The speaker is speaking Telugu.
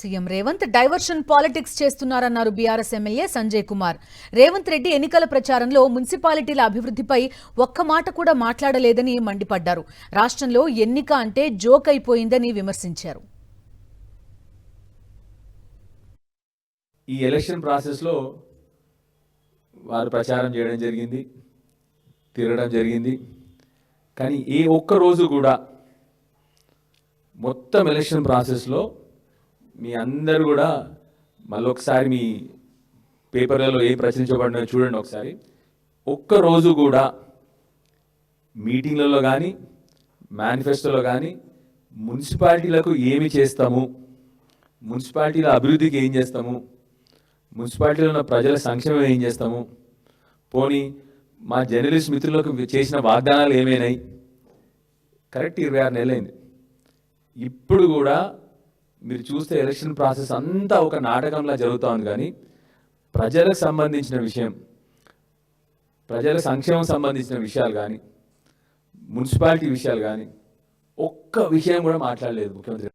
సీఎం రేవంత్ డైవర్షన్ పాలిటిక్స్ చేస్తున్నారన్నారు బీఆర్ఎస్ ఎమ్మెల్యే సంజయ్ కుమార్. రేవంత్ రెడ్డి ఎన్నికల ప్రచారంలో మున్సిపాలిటీల అభివృద్ధిపై ఒక్క మాట కూడా మాట్లాడలేదని మండిపడ్డారు. రాష్ట్రంలో ఎన్నిక అంటే జోక్ అయిపోయిందని విమర్శించారు. ఈ ఎలక్షన్ ప్రాసెస్లో వారు ప్రచారం చేయడం జరిగింది, తిరగడం జరిగింది. కానీ ఏ ఒక్క రోజు కూడా మొత్తం ఎలక్షన్ ప్రాసెస్లో మీ అందరూ కూడా మళ్ళొకసారి మీ పేపర్లలో ఏం ప్రచురించబడినాయో చూడండి. ఒకసారి ఒక్కరోజు కూడా మీటింగ్లలో కానీ మేనిఫెస్టోలో కానీ మున్సిపాలిటీలకు ఏమి చేస్తాము, మున్సిపాలిటీల అభివృద్ధికి ఏం చేస్తాము, మున్సిపాలిటీలో ఉన్న ప్రజల సంక్షేమం ఏం చేస్తాము, పోనీ మా జర్నలిస్ట్ మిత్రులకు చేసిన వాగ్దానాలు ఏమైనాయి. కరెక్ట్ 26 నెలలైంది. ఇప్పుడు కూడా మీరు చూస్తే ఎలక్షన్ ప్రాసెస్ అంతా ఒక నాటకంలా జరుగుతూ ఉంది. కానీ ప్రజలకు సంబంధించిన విషయం, ప్రజల సంక్షేమం సంబంధించిన విషయాలు కానీ మున్సిపాలిటీ విషయాలు కానీ ఒక్క విషయం కూడా మాట్లాడలేదు ముఖ్యమంత్రి.